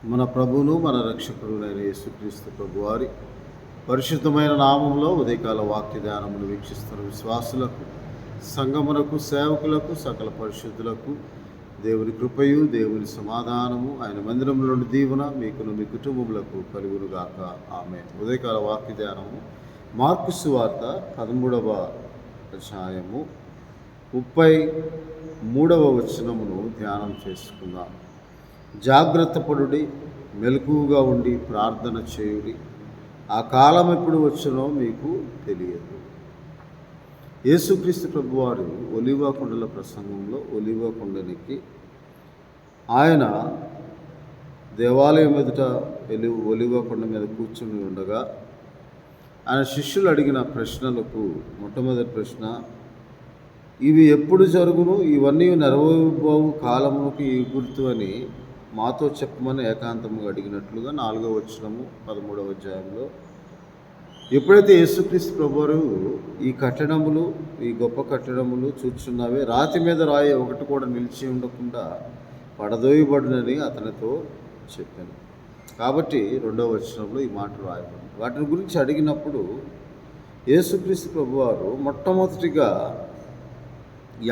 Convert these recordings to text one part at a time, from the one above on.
మన ప్రభువును మన రక్షకుడునైన యేసుక్రీస్తు ప్రభువారి పరిశుద్ధమైన నామంలో ఉదయకాల వాక్య ధ్యానమును వీక్షిస్తున్న విశ్వాసులకు, సంగమునకు, సేవకులకు, సకల పరిశుద్ధులకు దేవుని కృపయు, దేవుని సమాధానము, ఆయన మందిరంలో నుండి దీవెన మీకును మీ కుటుంబములకు కలుగునుగాక. ఆమె ఉదయకాల వాక్య ధ్యానము మార్కు సువార్త 13వ అధ్యాయము 33వ వచనమును ధ్యానం చేసుకుందాం. జాగ్రత్త పడుడి, మెలకువగా ఉండి ప్రార్థన చేయుడి, ఆ కాలం ఎప్పుడు వచ్చునో మీకు తెలియదు. యేసుక్రీస్తు ప్రభువారు ఒలీవ కొండల ప్రసంగంలో ఒలీవ కొండనికి ఆయన దేవాలయం ఎదుట ఒలీవ కొండ మీద కూర్చుని ఉండగా ఆయన శిష్యులు అడిగిన ప్రశ్నలకు మొట్టమొదటి ప్రశ్న, ఇవి ఎప్పుడు జరుగును, ఇవన్నీ నెరవేరుబోవు కాలమునకు ఈ గుర్తు అని మాతో చెప్పమని ఏకాంతముగా అడిగినట్లుగా 4వ వచనము 13వ అధ్యాయంలో ఎప్పుడైతే యేసుక్రీస్తు ప్రభువారు ఈ కట్టడములు, ఈ గొప్ప కట్టడములు చూచున్నవే, రాతి మీద రాయి ఒకటి కూడా నిలిచి ఉండకుండా పడదోయబడునని అతనితో చెప్పాను. కాబట్టి 2వ వచనంలో ఈ మాటలు రాయబడింది. వాటిని గురించి అడిగినప్పుడు యేసుక్రీస్తు ప్రభువారు మొట్టమొదటిగా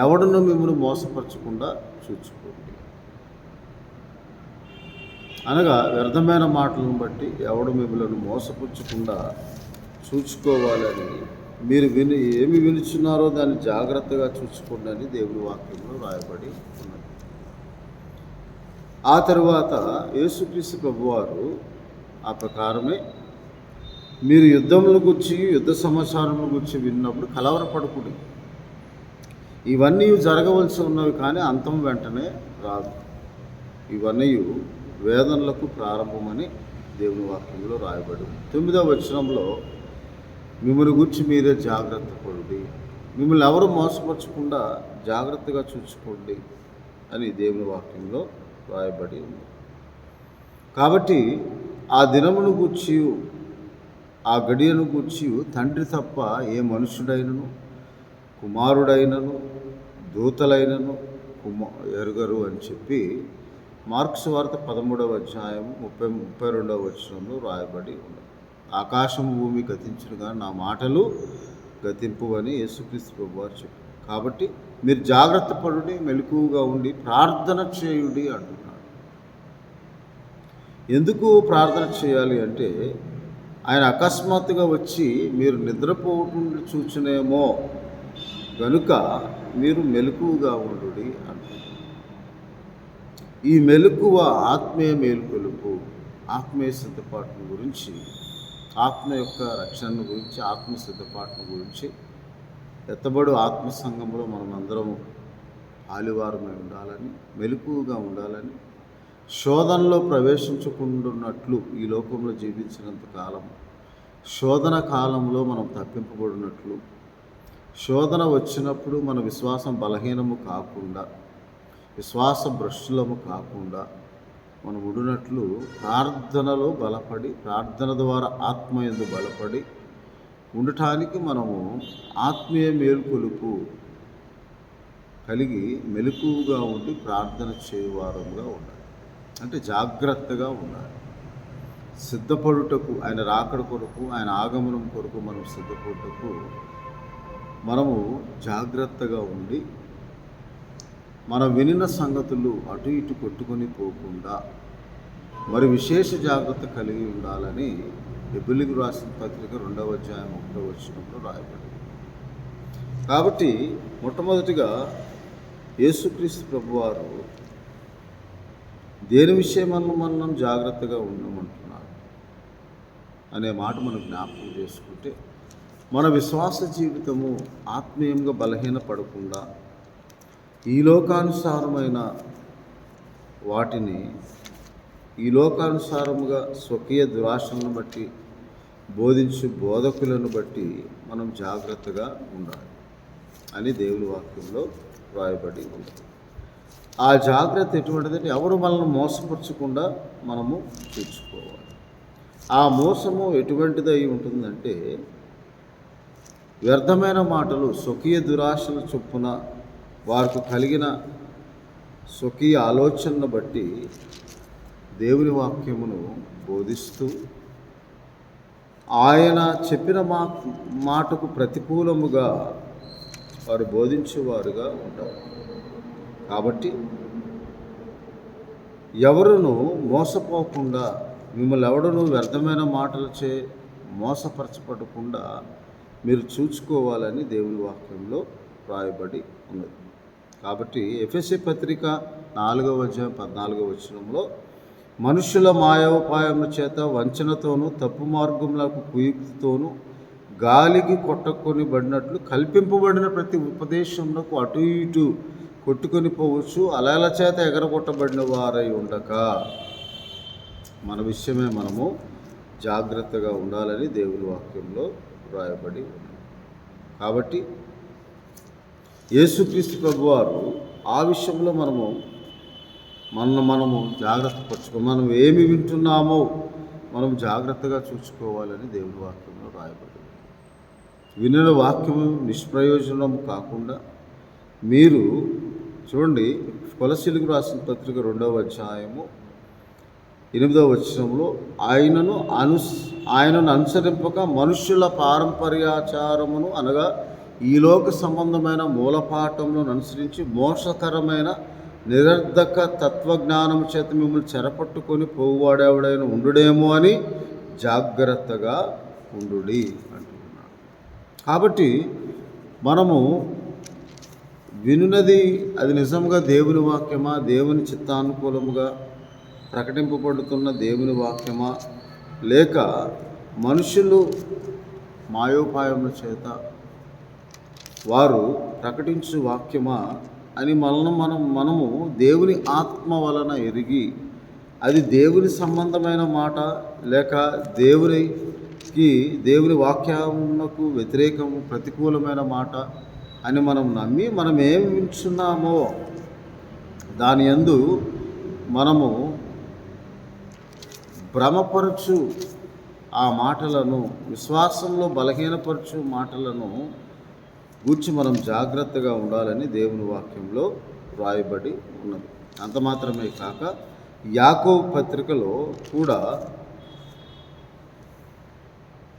ఎవడును మిమ్మల్ని మోసపరచకుండా చూసుకోండి అనగా, వ్యర్థమైన మాటలను బట్టి ఎవడు మిమ్మల్ని మోసపుచ్చకుండా చూసుకోవాలని మీరు ఏమి వినుచున్నారో దాన్ని జాగ్రత్తగా చూసుకోండి అని దేవుని వాక్యంలో రాయబడి ఉన్నది. ఆ తరువాత యేసుక్రీస్తు ప్రభువారు ఆ ప్రకారమే మీరు యుద్ధముల గురించి, యుద్ధ సమాచారముల గురించి విన్నప్పుడు కలవరపడకుడి, ఇవన్నీ జరగవలసి ఉన్నవి కానీ అంతం వెంటనే రాదు, ఇవన్నీ వేదనలకు ప్రారంభమని దేవుని వాక్యంలో రాయబడి. 9వ వచనంలో మిమ్మల్ని గురించి మీరే జాగ్రత్త పడుడి, మిమ్మల్ని ఎవరు మోసపరచకుండా జాగ్రత్తగా చూసుకోండి అని దేవుని వాక్యంలో రాయబడి ఉంది. కాబట్టి ఆ దినమును గూర్చి, ఆ గడియను గూర్చి తండ్రి తప్ప ఏ మనుషుడైనను, కుమారుడైనను, దూతలైనను ఎరుగరు అని చెప్పి మార్కు సువార్త 13వ అధ్యాయం 32వ వచనంలో రాయబడి ఉంది. ఆకాశము భూమి గతించునుగా నా మాటలు గతింపు అని యేసుక్రీస్తు ప్రభువారు చెప్పారు. కాబట్టి మీరు జాగ్రత్త పడుడి, మెలకువగా ఉండి ప్రార్థన చేయుడి అంటున్నాడు. ఎందుకు ప్రార్థన చేయాలి అంటే, ఆయన అకస్మాత్తుగా వచ్చి మీరు నిద్రపోవటం చూచునేమో గనుక మీరు మెలకువగా ఉండుడి అంటున్నాడు. ఈ మెలకువ ఆత్మీయ మేలుకొలుపు, ఆత్మీయ సిద్ధపాటును గురించి, ఆత్మ యొక్క రక్షణ గురించి, ఆత్మ సిద్ధపాటును గురించి ఎత్తబడు ఆత్మ సంఘంలో మనం అందరం ఆలివారమై ఉండాలని, మెలకువగా ఉండాలని, శోధనలో ప్రవేశించకుండాన్నట్లు ఈ లోకంలో జీవించినంత కాలం శోధన కాలంలో మనం తప్పింపబడినట్లు, శోధన వచ్చినప్పుడు మన విశ్వాసం బలహీనము కాకుండా, విశ్వాస భ్రష్టులము కాకుండా మనం ఉండినట్లు ప్రార్థనలో బలపడి, ప్రార్థన ద్వారా ఆత్మయందు బలపడి ఉండటానికి మనము ఆత్మీయ మేల్కొలుపు కలిగి మెలకువగా ఉండి ప్రార్థన చేయవారంగా ఉండాలి. అంటే జాగ్రత్తగా ఉండాలి. సిద్ధపడుటకు, ఆయన రాకడ కొరకు, ఆయన ఆగమనం కొరకు మనం సిద్ధపడుటకు మనము జాగ్రత్తగా ఉండి, మనం వినిన సంగతులు అటు ఇటు కొట్టుకొని పోకుండా మరి విశేష జాగ్రత్త కలిగి ఉండాలని హెబ్రీయులకు రాసిన పత్రిక 2వ అధ్యాయం 1వ వచనంలో రాయబడింది. కాబట్టి మొట్టమొదటిగా యేసుక్రీస్తు ప్రభువారు దేని విషయమన్నా మనం జాగ్రత్తగా ఉండమంటున్నారు అనే మాట మనం జ్ఞాపకం చేసుకుంటే, మన విశ్వాస జీవితము ఆత్మీయంగా బలహీనపడకుండా ఈ లోకానుసారమైన వాటిని, ఈ లోకానుసారముగా స్వకీయ దురాశలను బట్టి బోధించు బోధకులను బట్టి మనం జాగ్రత్తగా ఉండాలి అని దేవుని వాక్యంలో రాయబడి ఉంది. ఆ జాగ్రత్త ఎటువంటిదంటే, ఎవరు మనల్ని మోసపరచకుండా మనము చూసుకోవాలి. ఆ మోసము ఎటువంటిదై ఉంటుందంటే, వ్యర్థమైన మాటలు, స్వకీయ దురాశల చొప్పున వారికి కలిగిన స్వకీయ ఆలోచనను బట్టి దేవుని వాక్యమును బోధిస్తూ ఆయన చెప్పిన మాటకు ప్రతికూలముగా వారు బోధించేవారుగా ఉంటారు. కాబట్టి ఎవరును మోసపోకుండా, మిమ్మల్ని ఎవడును వ్యర్థమైన మాటలచే మోసపరచబడకుండా మీరు చూసుకోవాలని దేవుని వాక్యంలో రాయబడి ఉన్నది. కాబట్టి ఎఫెసీ పత్రిక 4:14 మనుషుల మాయోపాయముల చేత వంచనతోనూ తప్పు మార్గములకు కుయుక్తితోనూ గాలికి కొట్టుకొని బడినట్లు కల్పింపబడిన ప్రతి ఉపదేశములకు అటు ఇటు కొట్టుకొని పోవచ్చు, అలల చేత ఎగరగొట్టబడిన వారై ఉండక మన విషయమే మనము జాగ్రత్తగా ఉండాలని దేవుని వాక్యంలో రాయబడి ఉంది. కాబట్టి యేసుక్రీస్తు ప్రభువారు ఆ విషయంలో మనము జాగ్రత్త పరచుకో, మనం ఏమి వింటున్నామో మనం జాగ్రత్తగా చూసుకోవాలని దేవుని వాక్యంలో రాయబడి ఉంది. వినిన వాక్యము నిష్ప్రయోజనం కాకుండా మీరు చూడండి, కొలసీలకు రాసిన పత్రిక 2:8 ఆయనను అనుసరింపక మనుష్యుల పారంపర్యాచారమును అనగా ఈ లోక సంబంధమైన మూలపాఠములను అనుసరించి మోసకరమైన నిరర్ధక తత్వజ్ఞానం చేత మిమ్మల్ని చెరపట్టుకొని పోగువాడేవాడైన ఉండుడేమో అని జాగ్రత్తగా ఉండుడి అంటున్నాడు. కాబట్టి మనము వినున్నది అది నిజంగా దేవుని వాక్యమా, దేవుని చిత్తానుకూలముగా ప్రకటింపబడుతున్న దేవుని వాక్యమా, లేక మనుషులు మాయోపాయముల చేత వారు ప్రకటించు వాక్యమా అని మనము దేవుని ఆత్మ వలన ఎరిగి అది దేవుని సంబంధమైన మాట లేక దేవుని వాక్యమునకు వ్యతిరేకము ప్రతికూలమైన మాట అని మనం నమ్మి మనం ఏమి వింటున్నామో దాని యందు మనము భ్రమపరచు ఆ మాటలను, విశ్వాసంలో బలహీనపరచు మాటలను గూర్చి మనం జాగ్రత్తగా ఉండాలని దేవుని వాక్యంలో రాయబడి ఉన్నది. అంత మాత్రమే కాక యాకోబు పత్రికలో కూడా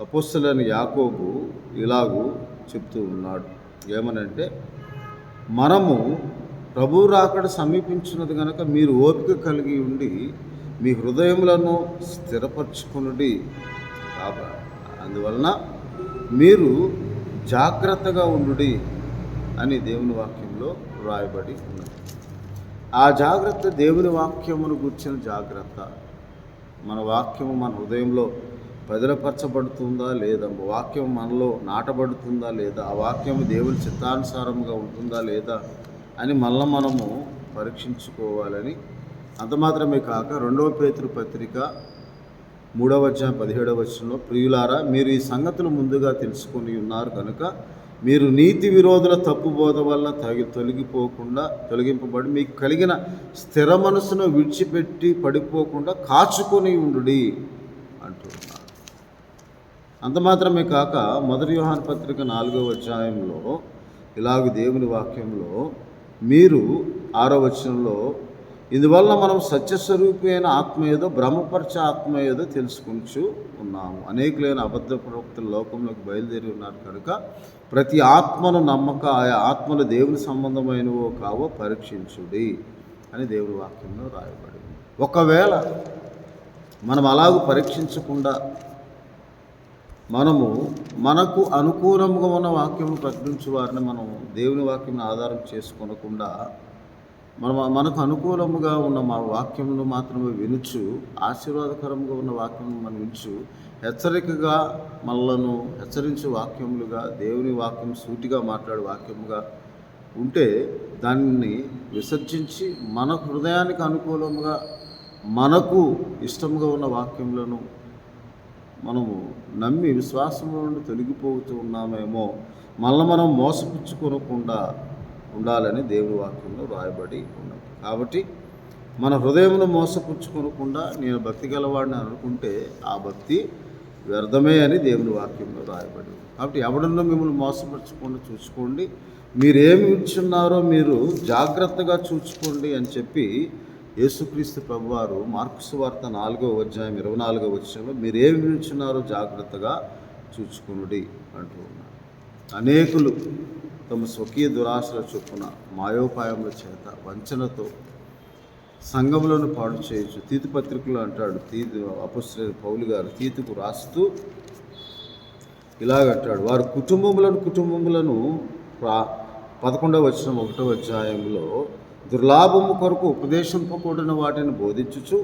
అపోస్తలుడైన యాకోబు ఇలాగూ చెప్తూ ఉన్నాడు. ఏమనంటే, మనము ప్రభువు రాకడ సమీపించినది కనుక మీరు ఓపిక కలిగి ఉండి మీ హృదయములను స్థిరపరచుకునుడి. అందువలన మీరు జాగ్రత్తగా ఉండుడి అని దేవుని వాక్యంలో రాయబడి ఉన్నది. ఆ జాగ్రత్త దేవుని వాక్యమును గుర్చిన జాగ్రత్త. మన వాక్యము మన హృదయంలో భద్రపరచబడుతుందా లేదా, వాక్యం మనలో నాటబడుతుందా లేదా, ఆ వాక్యము దేవుని చిత్తానుసారంగా ఉంటుందా లేదా అని మనము పరీక్షించుకోవాలని. అంత మాత్రమే కాక 2 పేతురు పత్రిక 3:17 ప్రియులారా, మీరు ఈ సంగతులు ముందుగా తెలుసుకొని ఉన్నారు కనుక మీరు నీతి విరోధుల తప్పు బోధ వల్ల తొలగింపబడి మీకు కలిగిన స్థిర మనసును విడిచిపెట్టి పడిపోకుండా కాచుకొని ఉండుడి అంటున్నారు. అంత మాత్రమే కాక 1 యోహాను పత్రిక 4:1 ఇలాగ దేవుని వాక్యంలో మీరు 6 ఇందువల్ల మనం సత్యస్వరూపి అయిన ఆత్మ ఏదో భ్రమపరచే ఆత్మ ఏదో తెలుసుకుంటూ ఉన్నాము. అనేకులైన అబద్ధ ప్రవక్తలు లోకంలోకి బయలుదేరి ఉన్నారు కనుక ప్రతి ఆత్మను నమ్మక ఆయా ఆత్మలు దేవుని సంబంధమైనవో కావో పరీక్షించుడి అని దేవుని వాక్యంలో రాయబడింది. ఒకవేళ మనం అలాగూ పరీక్షించకుండా మనకు అనుకూలంగా ఉన్న వాక్యము ప్రకటించే వారిని మనం దేవుని వాక్యం ఆధారం చేసుకోనకుండా మనకు అనుకూలముగా ఉన్న మా వాక్యమును మాత్రమే వినుచు, ఆశీర్వాదకరంగా ఉన్న వాక్యమును మనం వినుచు, హెచ్చరికగా మనలను హెచ్చరించే వాక్యములుగా, దేవుని వాక్యం సూటిగా మాట్లాడే వాక్యముగా ఉంటే దాన్ని విసర్జించి మన హృదయానికి అనుకూలంగా మనకు ఇష్టముగా ఉన్న వాక్యములను మనము నమ్మి విశ్వాసంలో నుండి తొలగిపోతూ ఉన్నామేమో, మనం మోసపుచ్చుకోనకుండా ఉండాలని దేవుని వాక్యంలో రాయబడి ఉన్నది. కాబట్టి మన హృదయమును మోసపుచ్చుకోనకుండా నేను భక్తి గలవాడిని అనుకుంటే ఆ భక్తి వ్యర్థమే అని దేవుని వాక్యంలో రాయబడి ఉంది. కాబట్టి ఎవడన్నా మిమ్మల్ని మోసపరచకుండా చూసుకోండి, మీరేమి ఇచ్చున్నారో మీరు జాగ్రత్తగా చూసుకోండి అని చెప్పి యేసుక్రీస్తు ప్రభువారు మార్కు సువార్త 4వ అధ్యాయం 24వ వచనంలో మీరేమి వినుచున్నారో జాగ్రత్తగా చూచుకునుడి అంటూ ఉన్నారు. అనేకులు తమ స్వకీయ దురాశల చొప్పున మాయోపాయముల చేత వంచనతో సంఘములను పాడు చేయొచ్చు. తీతు పత్రికలు అంటాడు, అపొస్తలుడైన పౌలు గారు తీతుకు రాస్తూ ఇలాగంటాడు, వారు కుటుంబములను 11వ వచనం 1వ అధ్యాయంలో దుర్లాభము కొరకు ఉపదేశింపకూడని వాటిని బోధించుచు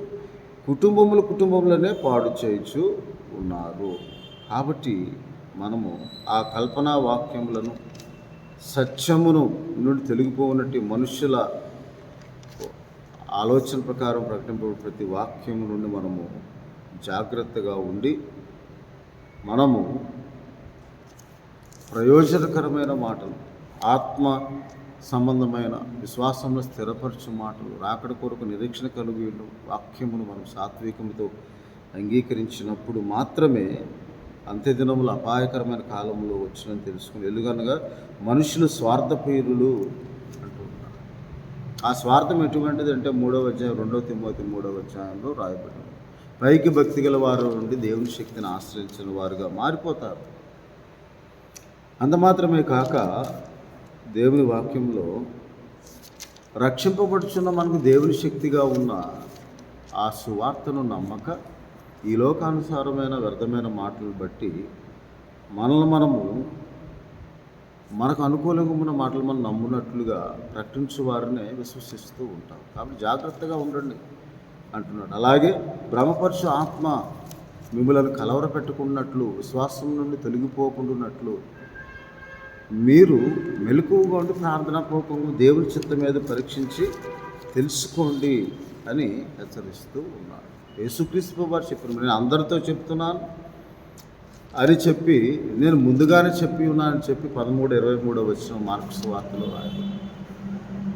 కుటుంబములనే పాడు చేయుచు ఉన్నారు. కాబట్టి మనము ఆ కల్పనా వాక్యములను సత్యమును నుండి తొలగిపోనట్టు మనుషుల ఆలోచన ప్రకారం ప్రకటింపబడిన ప్రతి వాక్యము నుండి మనము జాగ్రత్తగా ఉండి మనము ప్రయోజనకరమైన మాటలు, ఆత్మ సంబంధమైన విశ్వాసంలో స్థిరపరచు మాటలు, రాకడ కొరకు నిరీక్షణ కలిగి వాక్యమును మనం సాత్వికముతో అంగీకరించినప్పుడు మాత్రమే అంత్యదినములు అపాయకరమైన కాలంలో వచ్చినని తెలుసుకుని, ఎలుగనగా మనుషులు స్వార్థప్రియులు అంటున్నారు. ఆ స్వార్థం ఎటువంటిది అంటే 3వ అధ్యాయం 2 తిమోతి 3వ అధ్యాయంలో రాయబడింది. పైకి భక్తి గల వారు నుండి దేవుని శక్తిని ఆశ్రయించిన వారుగా మారిపోతారు. అంత మాత్రమే కాక దేవుని వాక్యంలో రక్షింపబడుచున్న మనకు దేవుని శక్తిగా ఉన్న ఆ సువార్తను నమ్మక ఈ లోకానుసారమైన వ్యర్థమైన మాటలు బట్టి మనకు అనుకూలంగా ఉన్న మాటలు మనం నమ్మునట్లుగా ప్రకటించు వారినే విశ్వసిస్తూ ఉంటాం. కాబట్టి జాగ్రత్తగా ఉండండి అంటున్నాడు. అలాగే భ్రమపరచు ఆత్మ మిమ్మల్ని కలవరపెట్టుకున్నట్లు, విశ్వాసం నుండి తొలగిపోకుండాన్నట్లు మీరు మెలకువగా ఉండి ప్రార్థనాపూర్వకంగా దేవుని చిత్తం మీద పరీక్షించి తెలుసుకోండి అని హెచ్చరిస్తూ ఉన్నారు. యేసుక్రీస్తు వారు చెప్పిన నేను అందరితో చెప్తున్నాను అని చెప్పి, నేను ముందుగానే చెప్పి ఉన్నానని చెప్పి 13-23 వచనం మార్కు సువార్తలో రాయాలి.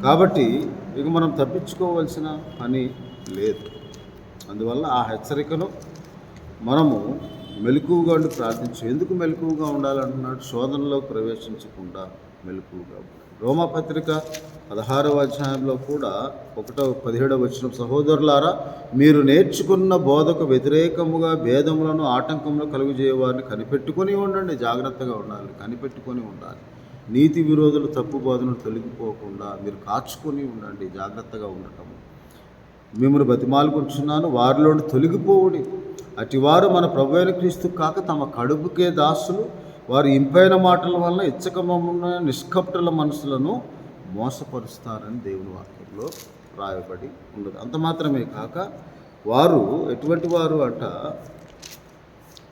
కాబట్టి ఇక మనం తప్పించుకోవాల్సిన పని లేదు. అందువల్ల ఆ హెచ్చరికను మనము మెలకువగా ఉండి ప్రార్థించు. ఎందుకు మెలకువగా ఉండాలంటున్నాడు? శోధనలో ప్రవేశించకుండా మెలకువగా ఉండాలి. రోమాపత్రిక 16వ అధ్యాయంలో కూడా 17వ వచనం, సహోదరులారా మీరు నేర్చుకున్న బోధకు వ్యతిరేకముగా భేదములను ఆటంకములు కలుగజేయవారిని కనిపెట్టుకొని ఉండండి. జాగ్రత్తగా ఉండాలి, కనిపెట్టుకొని ఉండాలి. నీతి విరోధులు తప్పు బోధనలు తొలగిపోకుండా మీరు కాచుకొని ఉండండి. జాగ్రత్తగా ఉండటము మిమ్మల్ని బతిమాలుకుంటున్నాను, వారిలో తొలగిపోవుడి. అటివారు మన ప్రభువైన క్రీస్తు కాక తమ కడుపుకే దాసులు, వారు ఇంపైన మాటల వలన ఇచ్చకమమున్న నిష్కపటుల మనసులను మోసపరుస్తారని దేవుని వాక్యంలో రాయబడి ఉండదు. అంత మాత్రమే కాక వారు ఎటువంటి వారు అంట,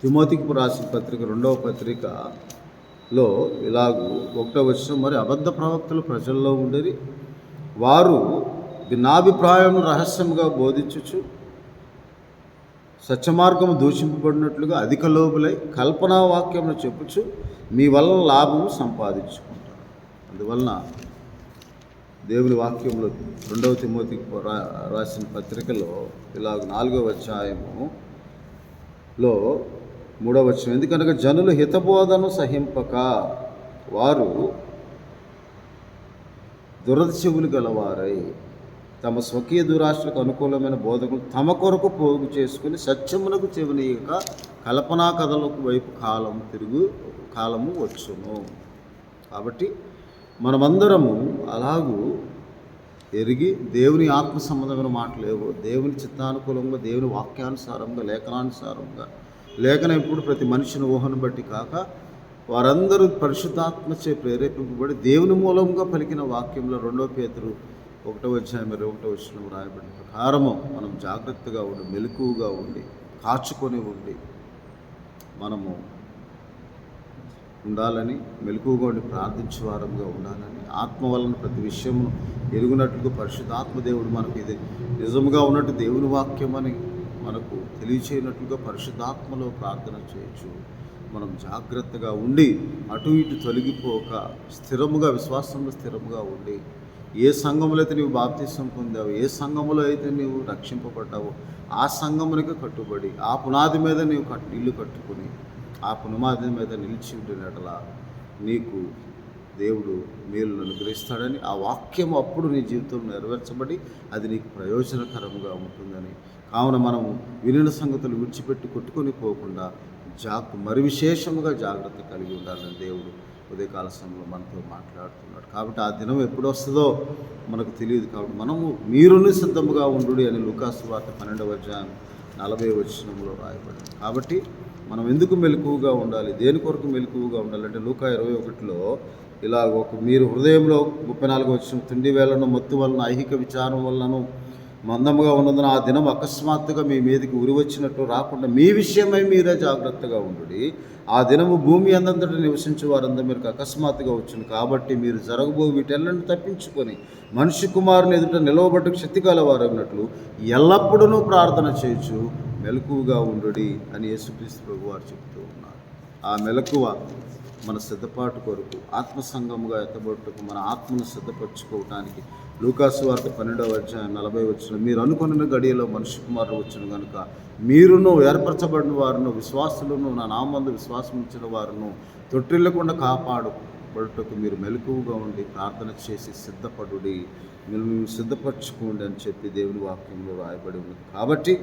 తిమోతికి రాసిన పత్రిక 2వ పత్రికలో ఇలాగూ 1వ వచనం, మరి అబద్ధ ప్రవక్తలు ప్రజల్లో ఉండేది, వారు భిన్నాభిప్రాయం రహస్యముగా బోధించుచు సత్యమార్గము దూషింపబడినట్లుగా అధిక లోబులై కల్పనా వాక్యమును చెప్పుచు మీ వల్ల లాభము సంపాదించుకుంటారు. అందువలన దేవుని వాక్యంలో 2వ తిమోతికి రాసిన పత్రికలో ఇలాగ 4వ అధ్యాయములో 3వ వచనం, ఎందుకనగా జనులు హితబోధను సహింపక వారు దురద చెవులు గలవారై తమ స్వకీయ దురాశలకు అనుకూలమైన బోధకులు తమ కొరకు పోగు చేసుకుని సత్యమునకు చెవినీయక కల్పనా కథలకు వైపు కాలము వచ్చును. కాబట్టి మనమందరము అలాగూ ఎరిగి దేవుని ఆత్మ సంబంధమైన మాటలేవో దేవుని చిత్తానుకూలంగా, దేవుని వాక్యానుసారంగా, లేఖనానుసారంగా, లేఖనం ఎప్పుడు ప్రతి మనిషిని ఊహను బట్టి కాక వారందరూ పరిశుద్ధాత్మచే ప్రేరేపింపబడి దేవుని మూలంగా పలికిన వాక్యంలో 2 పేతురు 1వ అధ్యాయం 21వ వచనం రాయబడిన ప్రకారము మనం జాగ్రత్తగా ఉండి, మెలకువగా ఉండి, కాచుకొని ఉండి మనము ఉండాలని, మెలకువగా ఉండి ప్రార్థించే వారంగా ఉండాలని, ఆత్మ వలన ప్రతి విషయము ఎరుగునట్లుగా పరిశుద్ధాత్మ దేవుడు మనకు ఇది నిజంగా ఉన్నట్టు దేవుని వాక్యం అని మనకు తెలియచేయనట్లుగా పరిశుద్ధాత్మలో ప్రార్థన చేయొచ్చు. మనం జాగ్రత్తగా ఉండి అటు ఇటు తొలగిపోక స్థిరముగా, విశ్వాసంలో స్థిరముగా ఉండి, ఏ సంఘములో అయితే నీవు బాప్తిసం పొందావు, ఏ సంఘములో అయితే నీవు రక్షింపబడ్డావో ఆ సంఘమునికి కట్టుబడి ఆ పునాది మీద నీవు ఇల్లు కట్టుకుని ఆ పునాది మీద నిలిచి ఉండినట్లా నీకు దేవుడు మేలును అనుగ్రహిస్తాడని, ఆ వాక్యం అప్పుడు నీ జీవితంలో నెరవేర్చబడి అది నీకు ప్రయోజనకరంగా ఉంటుందని. కావున మనము వినిన సంగతులు విడిచిపెట్టి కొట్టుకొని పోకుండా మరి విశేషముగా జాగ్రత్త కలిగి ఉండాలని దేవుడు ఉదయకాల సమయంలో మనతో మాట్లాడుతున్నాడు. కాబట్టి ఆ దినం ఎప్పుడు వస్తుందో మనకు తెలియదు. కాబట్టి మనము మీరును సిద్ధముగా ఉండు అని లూకాసు వార్త 12వ అధ్యాయం 40వ వచనంలో రాయబడింది. కాబట్టి మనం ఎందుకు మెలకువగా ఉండాలి, దేని కొరకు మెలకువగా ఉండాలంటే లూకా 21లో ఇలా మీరు హృదయంలో 34వ వచనం, తిండి వేళను మత్తు వలన ఐహిక విచారం వలనను మందముగా ఉన్నందున ఆ దినం అకస్మాత్తుగా మీ మీదకి ఉరి వచ్చినట్టు రాకుండా మీ విషయమై మీరే జాగ్రత్తగా ఉండుడి. ఆ దినము భూమి అందంతటా నివసించే వారందరూ మీకు అకస్మాత్తుగా వచ్చింది. కాబట్టి మీరు జరగబో వీటెల్లని తప్పించుకొని మనిషి కుమారుని ఎదుట నిలవబడ్డ శక్తి కలవారన్నట్లు ఎల్లప్పుడూ ప్రార్థన చేయొచ్చు మెలకువగా ఉండుడి అని యేసుక్రీస్తు ప్రభువారు చెప్తూ ఉన్నారు. ఆ మెలకువ మన సిద్ధపాటు కొరకు ఆత్మసంగముగా ఎత్తబట్టుకు మన ఆత్మను సిద్ధపరచుకోవటానికి లూకాసు వార్త 12వ అధ్యాయం 40వ వచనం, మీరు అనుకున్న గడియలో మనిషి కుమారుడు వచ్చును కనుక మీరును ఏర్పరచబడిన వారును విశ్వాసులను నా నామందు విశ్వాసం ఇచ్చిన వారును తొట్టిల్లకుండా కాపాడుటకు మీరు మెలకువగా ఉండి ప్రార్థన చేసి సిద్ధపడుడి, మీరు సిద్ధపరచుకోండి అని చెప్పి దేవుని వాక్యంలో రాయబడి ఉంది. కాబట్టి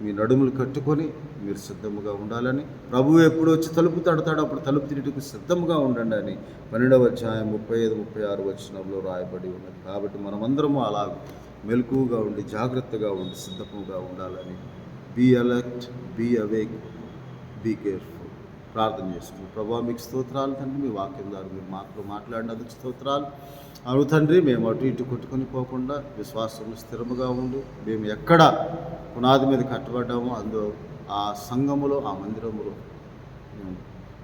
మీ నడుములు కట్టుకొని మీరు సిద్ధముగా ఉండాలని, ప్రభువు ఎప్పుడు వచ్చి తలుపు తడతాడో అప్పుడు తలుపు తిరిగి సిద్ధముగా ఉండండి అని 12వ అధ్యాయం 35-36 వచనంలో రాయబడి ఉన్నది. కాబట్టి మనమందరము అలా మెలకువగా ఉండి జాగ్రత్తగా ఉండి సిద్ధముగా ఉండాలని, be alert, be awake, be careful ప్రార్థన చేసుకుని. ప్రభువా మీకు స్తోత్రాలు తండ్రి, మీ వాక్యం ద్వారా మీరు మాటలు మాట్లాడినందుకు స్తోత్రాలు. అవును తండ్రి, మేము అటు ఇటు కొట్టుకొని పోకుండా విశ్వాసంలో స్థిరముగా ఉండి మేము ఎక్కడ పునాది మీద కట్టబడ్డామో అందులో ఆ సంఘములో ఆ మందిరములో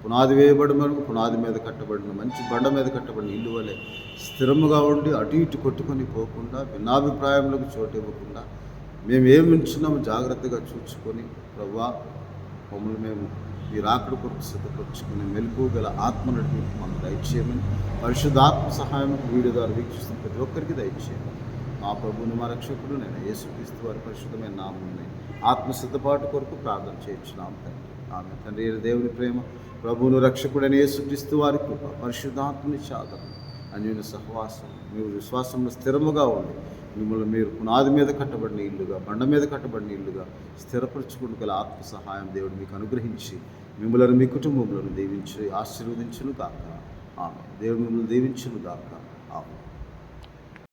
పునాది వేయబడి మనకు పునాది మీద కట్టబడిన మంచి బండ మీద కట్టబడిన ఇల్లు వలె స్థిరముగా ఉండి అటు ఇటు కొట్టుకొని పోకుండా భిన్నాభిప్రాయములకు చోటు ఇవ్వకుండా మేము ఏమి ఉంచున్నామో జాగ్రత్తగా చూసుకొని ప్రభువా మమ్మల్ని మేము ఈ రాకడ కొరకు సిద్ధపరచుకుని మెలకువ గల ఆత్మ నడిపి మాకు దయచేయమని, పరిశుద్ధాత్మ సహాయం వీడియో ద్వారా వీక్షిస్తున్న ప్రతి ఒక్కరికి దయచేయమని మా ప్రభువుని మా రక్షకుడు నేను యేసుక్రీస్తు వారి పరిశుద్ధమైన నామమున ఆత్మ సిద్ధపాటు కొరకు ప్రార్థన చేయించున్నాం తండ్రి. ఆమె తండ్రి దేవుని ప్రేమ, ప్రభువును రక్షకుడైన యేసుక్రీస్తు వారి కృప, పరిశుద్ధాత్మని ఆదరణ, అన్యోన్య సహవాసం, మీరు విశ్వాసంలో స్థిరముగా ఉండి మిమ్మల్ని మీరు పునాది మీద కట్టబడిన ఇల్లుగా బండ మీద కట్టబడిన ఇల్లుగా స్థిరపరచుకుని గల ఆత్మ సహాయం దేవుడు మీకు అనుగ్రహించి మిమ్మల్ని మీ కుటుంబములను దీవించి ఆశీర్వదించును గాక. ఆమె దేవుడు మిమ్మల్ని దీవించును గాక.